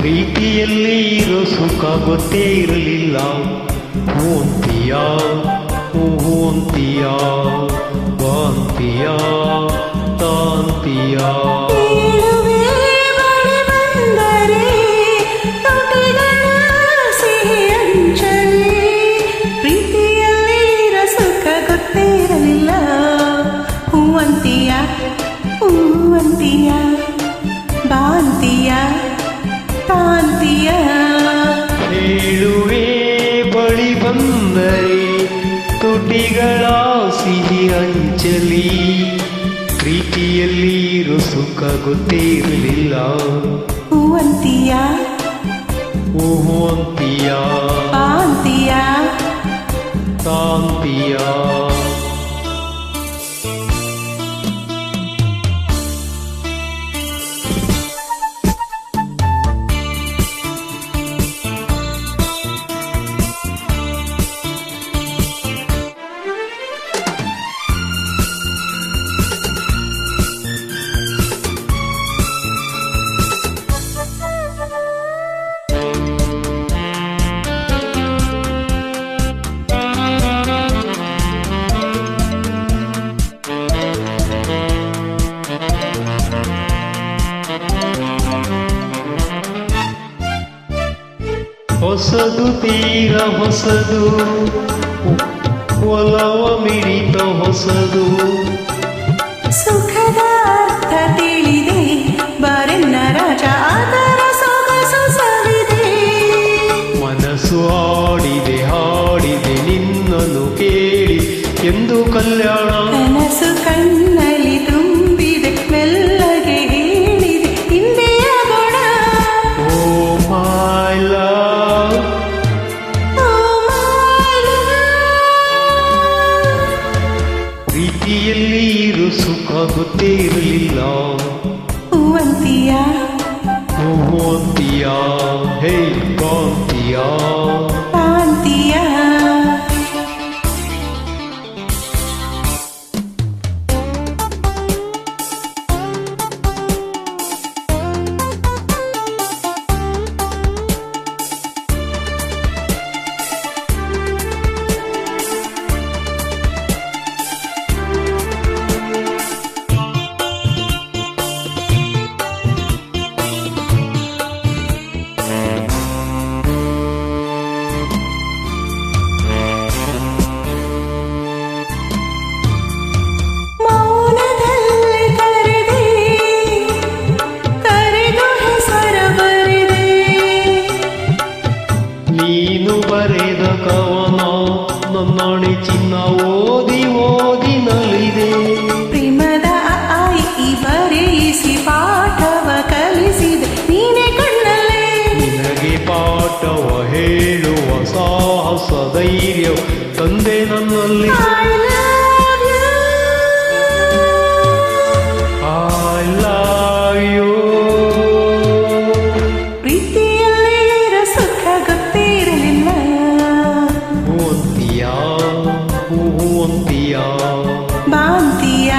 ಪ್ರೀತಿಯಲ್ಲಿ ಇರೋ ಸುಖ ಗೊತ್ತೇ ಇರಲಿಲ್ಲ. ಹೂಂತಿಯ ಹೂಂತಿಯ ವಾಂತಿಯ ತಾಂತಿಯ ಹೂವಂತಿಯ ಬಾಂತಿಯ ತಾಂತಿಯ ಹೇಳುವೆ ಬಳಿ ಬಂದರೆ ತುಟಿಗಳ ಸಿಹಿ ಅಂಚಲಿ. ಪ್ರೀತಿಯಲ್ಲಿ ಇರೋ ಸುಖ ಗೊತ್ತೇ ಇರಲಿಲ್ಲ. ಹೂವಂತಿಯ ಹೂವಂತಿಯ ಬಾಂತಿಯ ತಾಂತಿಯ ಹೊಸದು ತೀರ ಹೊಸದು, ಒಲವ ಮಿಡಿತ ಹೊಸದು. ಸುಖದ ಅರ್ಥ ತಿಳಿದೆ ಬರೆನ್ನ ರಾಜ ಅದರ ಸೊಗಸು ಸವಿದೆ. ಮನಸ್ಸು ಆಡಿದೆ ಹಾಡಿದೆ ನಿನ್ನನ್ನು ಕೇಳಿ ಎಂದು ಕಲ್ಯಾಣ. ಕನಸು ಕಣ್ಣಲ್ಲಿ ತುಂಬಿದೆ ಮೆಲ್ಲಗೆ ಹೇಳಿದೆ ಹಿಂದೆಯ ಗುಣ. ಓ ಮೈ ಲವ್, ಪ್ರೀತಿಯಲ್ಲಿ ಇರು ಸುಖ ಗೊತ್ತೇ ಇರಲಿಲ್ಲ. ಹೂವಂತಿಯ ಹೂವಂತಿಯ ಹೇ ಕಾಂತಿಯ ಕಾಂತಿಯ ಬರೆದ ಕವನ ನನ್ನಣೆ ಚಿನ್ನ ಓದಿ ಓದಿ ನಲಿದೆ. ಪ್ರೇಮದ ಆಯಿ ಬರೆಯಿಸಿ ಪಾಠವ ಕಲಿಸಿದೆ ನೀನೆ ಕಣ್ಣಲ್ಲೇ. ನಿನಗೆ ಪಾಠವ ಹೇಳುವ ಸಾಹಸ ಧೈರ್ಯ ತಂದೆ ನನ್ನಲ್ಲಿ. I love you. ಪ್ರೀತಿಯಲ್ಲಿ ಇರೋ ಸುಖ ಗೊತ್ತೇ ಇರಲಿಲ್ಲ. ಹೂವಂತಿಯ ಹೂವಂತಿಯ ಬಾಂತಿಯ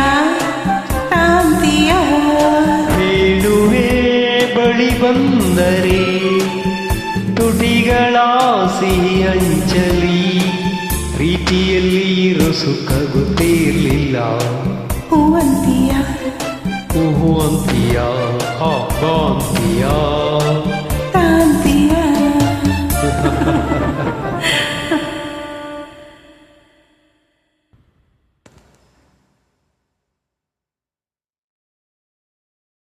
ತಾಂತಿಯ ಹೇಳುವೆ ಬಳಿ ಬಂದರೆ ತುಟಿಗಳ ಸಿಹಿ ಅಂಚಲಿ. ಪ್ರೀತಿಯಲ್ಲಿ ಇರೋ ಸುಖ ಗೊತ್ತೇ ಇರಲಿಲ್ಲ. ಹೂವಂತಿಯ ಹೂವಂತಿಯ ಬಾಂತಿಯ